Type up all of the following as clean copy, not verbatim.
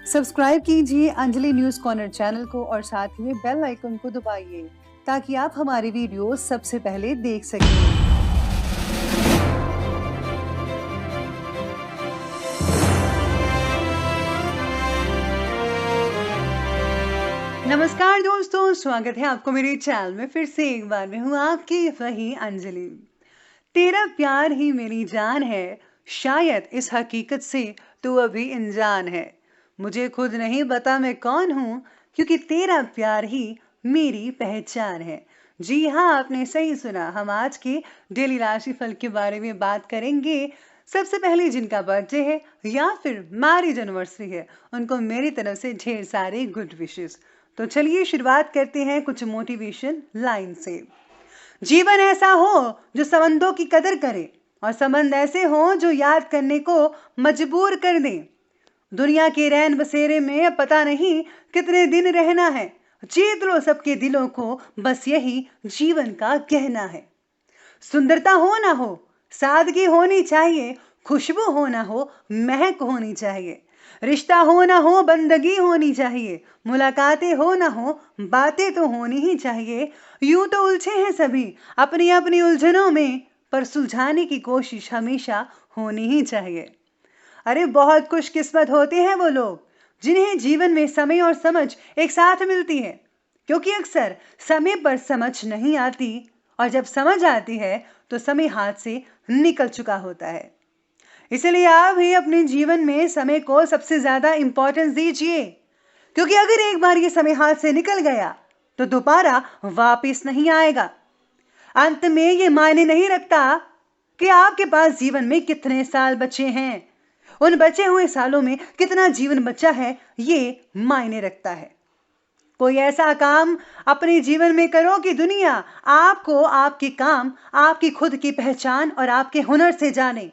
Subscribe कीजिए Anjali news corner channel को और साथ ही बेल आइकन को दबाइए ताकि आप हमारी वीडियो सबसे पहले देख सकें। नमस्कार दोस्तों, स्वागत है आपको मेरे चैनल में। फिर से एक बार मैं हूँ आपकी वही अंजलि। तेरा प्यार ही मेरी जान है, शायद इस हकीकत से तू अभी अनजान है। मुझे खुद नहीं पता मैं कौन हूँ, क्योंकि तेरा प्यार ही मेरी पहचान है। जी हाँ, आपने सही सुना। हम आज के डेली राशिफल के बारे में बात करेंगे। सबसे पहले जिनका बर्थडे है या फिर मैरिज एनिवर्सरी है, उनको मेरी तरफ से ढेर सारे गुड विशेस। तो चलिए शुरुआत करते हैं कुछ मोटिवेशन लाइन से। जीवन ऐसा हो जो संबंधों की कदर करे और संबंध ऐसे हो जो याद करने को मजबूर कर दे। दुनिया के रैन बसेरे में पता नहीं कितने दिन रहना है। जीत लो सबके दिलों को, बस यही जीवन का कहना है। सुंदरता हो ना हो, सादगी होनी चाहिए, खुशबू हो ना हो, महक होनी चाहिए। रिश्ता हो ना हो, बंदगी होनी चाहिए। मुलाकातें हो ना हो, बातें तो होनी ही चाहिए। यूं तो उलझे हैं सभी अपनी अपनी उलझनों में, पर सुलझाने की कोशिश हमेशा होनी ही चाहिए। अरे बहुत खुशकिस्मत होते हैं वो लोग जिन्हें जीवन में समय और समझ एक साथ मिलती है, क्योंकि अक्सर समय पर समझ नहीं आती और जब समझ आती है तो समय हाथ से निकल चुका होता है। इसलिए आप भी अपने जीवन में समय को सबसे ज्यादा इंपॉर्टेंस दीजिए, क्योंकि अगर एक बार ये समय हाथ से निकल गया तो दोबारा वापस नहीं आएगा। अंत में ये मायने नहीं रखता कि आपके पास जीवन में कितने साल बचे हैं, उन बचे हुए सालों में कितना जीवन बचा है ये मायने रखता है। कोई ऐसा काम अपने जीवन में करो कि दुनिया आपको, आपके काम, आपकी खुद की पहचान और आपके हुनर से जाने।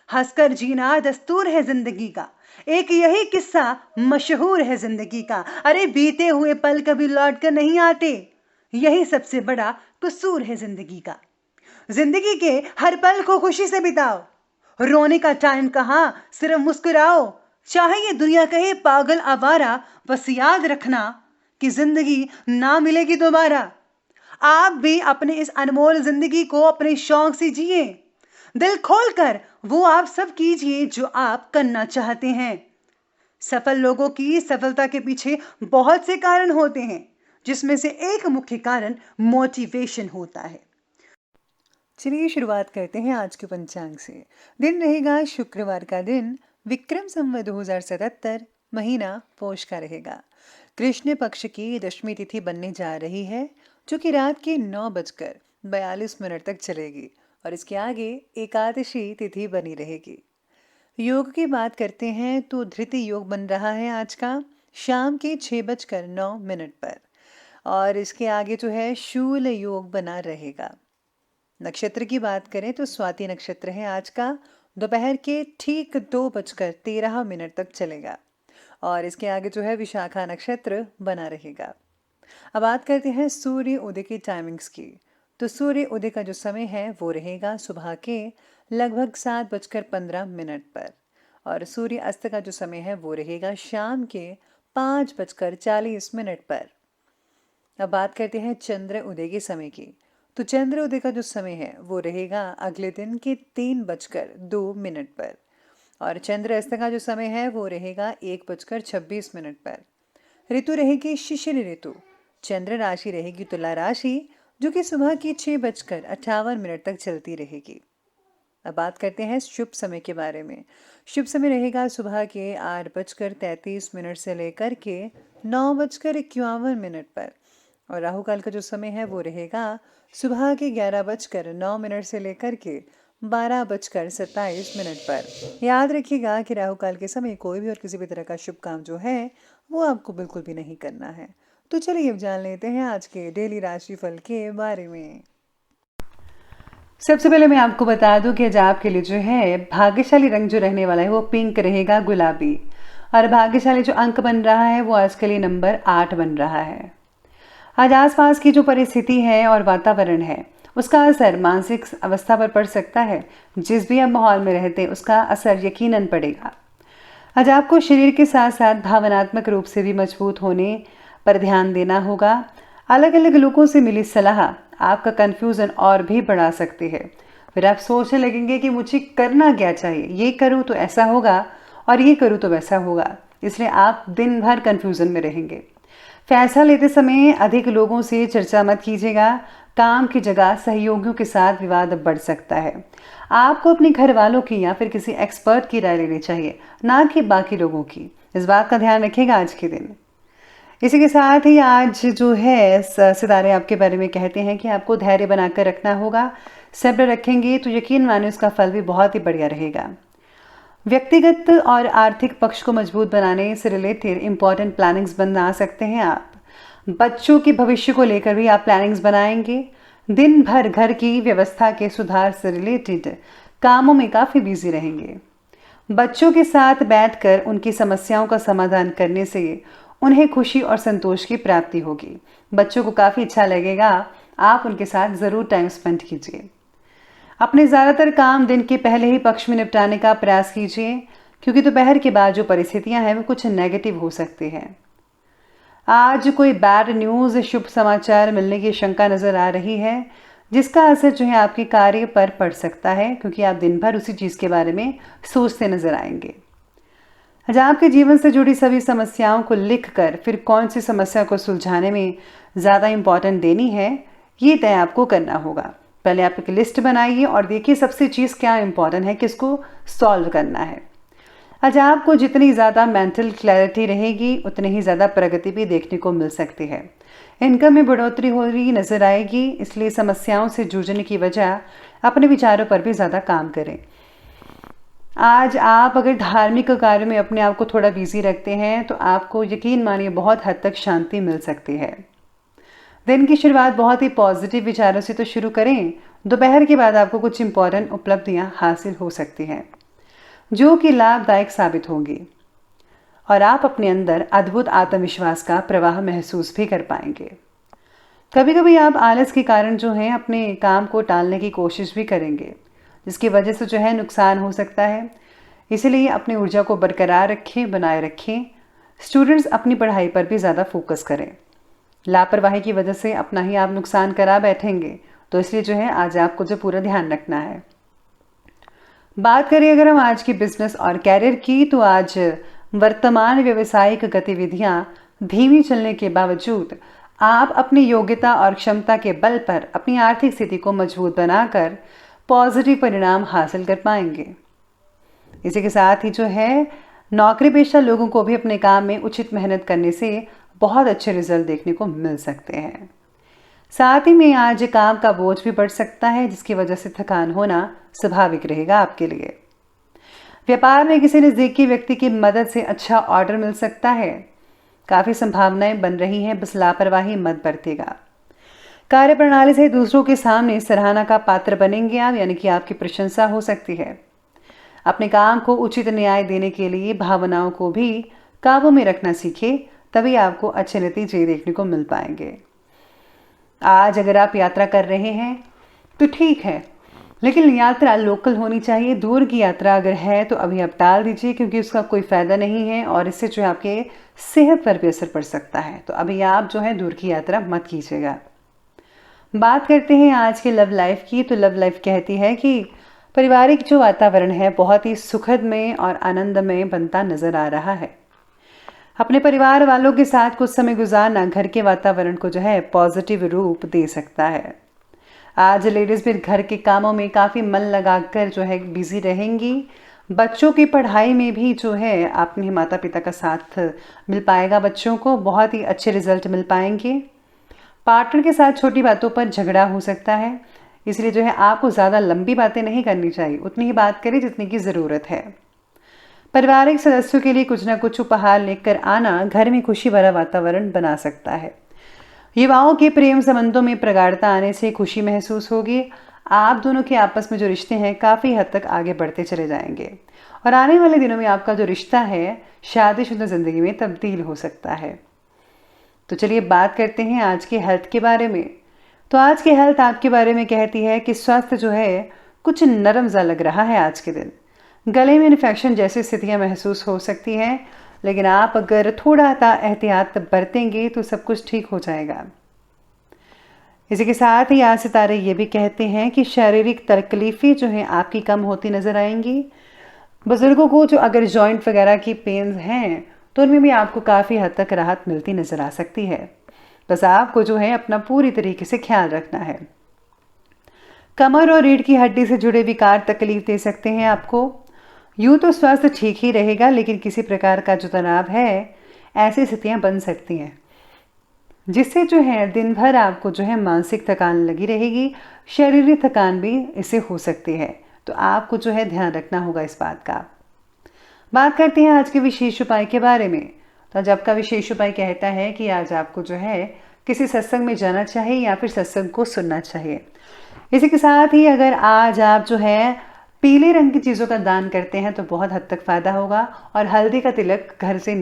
हंसकर जीना दस्तूर है जिंदगी का, एक यही किस्सा मशहूर है जिंदगी का। अरे बीते हुए पल कभी लौट कर नहीं आते, यही सबसे बड़ा कसूर है जिंदगी का। जिंदगी के हर पल को खुशी से बिताओ, रोने का टाइम कहां, सिर्फ मुस्कुराओ। चाहे ये दुनिया कहे पागल आवारा, बस याद रखना कि जिंदगी ना मिलेगी दोबारा। आप भी अपने इस अनमोल जिंदगी को अपने शौक से जिए, दिल खोलकर वो आप सब कीजिए जो आप करना चाहते हैं। सफल लोगों की सफलता के पीछे बहुत से कारण होते हैं, जिसमें से एक मुख्य कारण मोटिवेशन होता है। चलिए शुरुआत करते हैं आज के पंचांग से। दिन रहेगा शुक्रवार का दिन, विक्रम संवत 2077, महीना पोष का रहेगा। कृष्ण पक्ष की दशमी तिथि बनने जा रही है, जो कि रात के 9:42 तक चलेगी और इसके आगे एकादशी तिथि बनी रहेगी। योग की बात करते हैं तो धृति योग बन रहा है आज का शाम के 6:09 पर, और इसके आगे जो है शूल योग बना रहेगा। नक्षत्र की बात करें तो स्वाति नक्षत्र है आज का, दोपहर के ठीक 2:13 तक चलेगा और इसके आगे जो है विशाखा नक्षत्र बना रहेगा। अब बात करते हैं सूर्य उदय की टाइमिंग्स की। तो सूर्य उदय का जो समय है वो रहेगा सुबह के लगभग 7:15 पर, और सूर्य अस्त का जो समय है वो रहेगा शाम के 5:40 पर। अब बात करते हैं चंद्र उदय के समय की। तो चंद्र उदय का जो समय है वो रहेगा अगले दिन के 3:02 पर, और चंद्र अस्त का जो समय है वो रहेगा 1:26 पर। ऋतु रहेगी शिशिर ऋतु। चंद्र राशि रहेगी तुला राशि, जो कि सुबह की 6:58 तक चलती रहेगी। अब बात करते हैं शुभ समय के बारे में। शुभ समय रहेगा सुबह के 8:33 से लेकर के 9:51 पर, और राहु काल का जो समय है वो रहेगा सुबह के 11:09 से लेकर के 12:27 पर। याद रखिएगा कि राहु काल के समय कोई भी और किसी भी तरह का शुभ काम जो है वो आपको बिल्कुल भी नहीं करना है। तो चलिए अब जान लेते हैं आज के डेली राशिफल के बारे में। सबसे पहले मैं आपको बता दूं कि आज आपके लिए जो है भाग्यशाली रंग जो रहने वाला है वो पिंक रहेगा, गुलाबी, और भाग्यशाली जो अंक बन रहा है वो आज के लिए नंबर 8 बन रहा है। आज आसपास की जो परिस्थिति है और वातावरण है उसका असर मानसिक अवस्था पर पड़ सकता है। जिस भी आप माहौल में रहते हैं उसका असर यकीनन पड़ेगा। आज आपको शरीर के साथ साथ भावनात्मक रूप से भी मजबूत होने पर ध्यान देना होगा। अलग अलग लोगों से मिली सलाह आपका कन्फ्यूज़न और भी बढ़ा सकती है। फिर आप सोचने लगेंगे कि मुझे करना क्या चाहिए, ये करूँ तो ऐसा होगा और ये करूँ तो वैसा होगा, इसलिए आप दिन भर कन्फ्यूज़न में रहेंगे। फैसला लेते समय अधिक लोगों से चर्चा मत कीजिएगा। काम की जगह सहयोगियों के साथ विवाद बढ़ सकता है। आपको अपने घर वालों की या फिर किसी एक्सपर्ट की राय लेनी चाहिए, ना कि बाकी लोगों की। इस बात का ध्यान रखिएगा आज के दिन। इसी के साथ ही आज जो है सितारे आपके बारे में कहते हैं कि आपको धैर्य बनाकर रखना होगा। सब्र रखेंगे तो यकीन माने उसका फल भी बहुत ही बढ़िया रहेगा। व्यक्तिगत और आर्थिक पक्ष को मजबूत बनाने से रिलेटेड इंपॉर्टेंट प्लानिंग्स बना सकते हैं आप। बच्चों के भविष्य को लेकर भी आप प्लानिंग्स बनाएंगे। दिन भर घर की व्यवस्था के सुधार से रिलेटेड कामों में काफ़ी बिजी रहेंगे। बच्चों के साथ बैठकर उनकी समस्याओं का समाधान करने से उन्हें खुशी और संतोष की प्राप्ति होगी। बच्चों को काफ़ी अच्छा लगेगा। आप उनके साथ ज़रूर टाइम स्पेंड कीजिए। अपने ज़्यादातर काम दिन के पहले ही पक्ष में निपटाने का प्रयास कीजिए, क्योंकि दोपहर के बाद जो परिस्थितियां हैं वो कुछ नेगेटिव हो सकती हैं। आज कोई बैड न्यूज़, शुभ समाचार मिलने की शंका नज़र आ रही है, जिसका असर जो है आपके कार्य पर पड़ सकता है, क्योंकि आप दिन भर उसी चीज़ के बारे में सोचते नजर आएंगे। आज आपके जीवन से जुड़ी सभी समस्याओं को लिखकर फिर कौन सी समस्या को सुलझाने में ज़्यादा इम्पोर्टेंट देनी है, ये तय आपको करना होगा। पहले आप एक लिस्ट बनाइए और देखिए सबसे चीज़ क्या इम्पोर्टेंट है, किसको सॉल्व करना है। आज आपको जितनी ज़्यादा मेंटल क्लैरिटी रहेगी उतनी ही ज़्यादा प्रगति भी देखने को मिल सकती है। इनकम में बढ़ोतरी हो रही नजर आएगी, इसलिए समस्याओं से जूझने की वजह अपने विचारों पर भी ज़्यादा काम करें। आज आप अगर धार्मिक कार्य में अपने आप को थोड़ा बिजी रखते हैं तो आपको यकीन मानिए बहुत हद तक शांति मिल सकती है। दिन की शुरुआत बहुत ही पॉजिटिव विचारों से तो शुरू करें। दोपहर के बाद आपको कुछ इंपॉर्टेंट उपलब्धियां हासिल हो सकती हैं जो कि लाभदायक साबित होंगी, और आप अपने अंदर अद्भुत आत्मविश्वास का प्रवाह महसूस भी कर पाएंगे। कभी कभी आप आलस के कारण जो है अपने काम को टालने की कोशिश भी करेंगे, जिसकी वजह से जो है नुकसान हो सकता है। इसलिए अपनी ऊर्जा को बरकरार रखें, बनाए रखें। स्टूडेंट्स अपनी पढ़ाई पर भी ज़्यादा फोकस करें। लापरवाही की वजह से अपना ही आप नुकसान करा बैठेंगे, तो इसलिए जो है आज आपको जो पूरा ध्यान रखना है। बात करें अगर हम आज की बिजनेस और कैरियर की, तो आज वर्तमान व्यावसायिक गतिविधियां धीमी चलने के बावजूद आप अपनी योग्यता और क्षमता के बल पर अपनी आर्थिक स्थिति को मजबूत बनाकर पॉजिटिव परिणाम हासिल कर पाएंगे। इसी के साथ ही जो है नौकरी पेशा लोगों को भी अपने काम में उचित मेहनत करने से बहुत अच्छे रिजल्ट देखने को मिल सकते हैं। साथ ही में आज काम का बोझ भी बढ़ सकता है, जिसकी वजह से थकान होना स्वाभाविक रहेगा आपके लिए। व्यापार में किसी नज़दीकी व्यक्ति की मदद से अच्छा ऑर्डर मिल सकता है। काफ़ी संभावनाएं बन रही हैं, बस लापरवाही मत बरतेगा। कार्य प्रणाली से दूसरों के सामने सराहना का पात्र बनेंगे आप, यानी कि आपकी प्रशंसा हो सकती है। अपने काम को उचित न्याय देने के लिए भावनाओं को भी काबू में रखना सीखें, तभी आपको अच्छे नतीजे देखने को मिल पाएंगे। आज अगर आप यात्रा कर रहे हैं तो ठीक है, लेकिन यात्रा लोकल होनी चाहिए। दूर की यात्रा अगर है तो अभी आप टाल दीजिए, क्योंकि उसका कोई फ़ायदा नहीं है और इससे जो है आपके सेहत पर भी असर पड़ सकता है। तो अभी आप जो है दूर की यात्रा मत कीजिएगा। बात करते हैं आज के लव लाइफ की, तो लव लाइफ कहती है कि पारिवारिक जो वातावरण है बहुत ही सुखद में और आनंदमय बनता नजर आ रहा है। अपने परिवार वालों के साथ कुछ समय गुजारना घर के वातावरण को जो है पॉजिटिव रूप दे सकता है। आज लेडीज़ भी घर के कामों में काफ़ी मन लगाकर जो है बिजी रहेंगी। बच्चों की पढ़ाई में भी जो है अपने माता पिता का साथ मिल पाएगा, बच्चों को बहुत ही अच्छे रिजल्ट मिल पाएंगे। पार्टनर के साथ छोटी बातों पर झगड़ा हो सकता है, इसलिए जो है आपको ज़्यादा लंबी बातें नहीं करनी चाहिए, उतनी ही बात करें जितनी की ज़रूरत है। पारिवारिक सदस्यों के लिए कुछ ना कुछ उपहार लेकर आना घर में खुशी भरा वातावरण बना सकता है। युवाओं के प्रेम संबंधों में प्रगाढ़ता आने से खुशी महसूस होगी। आप दोनों के आपस में जो रिश्ते हैं काफ़ी हद तक आगे बढ़ते चले जाएंगे और आने वाले दिनों में आपका जो रिश्ता है शादीशुदा ज़िंदगी में तब्दील हो सकता है। तो चलिए बात करते हैं आज के हेल्थ के बारे में। तो आज की हेल्थ आपके बारे में कहती है कि स्वास्थ्य जो है कुछ नरम सा लग रहा है आज के दिन। गले में इन्फेक्शन जैसी स्थितियां महसूस हो सकती हैं, लेकिन आप अगर थोड़ा सा एहतियात बरतेंगे तो सब कुछ ठीक हो जाएगा। इसी के साथ ही आज सितारे ये भी कहते हैं कि शारीरिक तकलीफ़ें जो हैं आपकी कम होती नज़र आएंगी। बुज़ुर्गों को जो अगर जॉइंट वगैरह की पेन्स हैं तो उनमें भी आपको काफ़ी हद तक राहत मिलती नज़र आ सकती है। बस आपको जो है अपना पूरी तरीके से ख्याल रखना है। कमर और रीढ़ की हड्डी से जुड़े विकार तकलीफ दे सकते हैं आपको। यूँ तो स्वास्थ्य ठीक ही रहेगा, लेकिन किसी प्रकार का जो तनाव है, ऐसी स्थितियाँ बन सकती हैं जिससे जो है दिन भर आपको जो है मानसिक थकान लगी रहेगी। शारीरिक थकान भी इससे हो सकती है, तो आपको जो है ध्यान रखना होगा इस बात का। बात करते हैं आज के विशेष उपाय के बारे में। तो आज आपका विशेष उपाय कहता है कि आज आपको जो है किसी सत्संग में जाना चाहिए या फिर सत्संग को सुनना चाहिए। इसी के साथ ही अगर आज आप जो है पीले रंग की चीज़ों का दान करते हैं तो बहुत हद तक फ़ायदा होगा। और हल्दी का तिलक घर से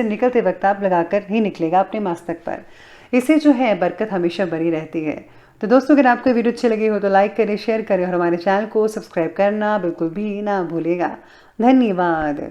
निकलते वक्त आप लगाकर ही निकलेगा अपने मस्तक पर। इससे जो है बरकत हमेशा बनी रहती है। तो दोस्तों, अगर आपको वीडियो अच्छी लगी हो तो लाइक करें, शेयर करें और हमारे चैनल को सब्सक्राइब करना बिल्कुल भी ना भूलिएगा। धन्यवाद।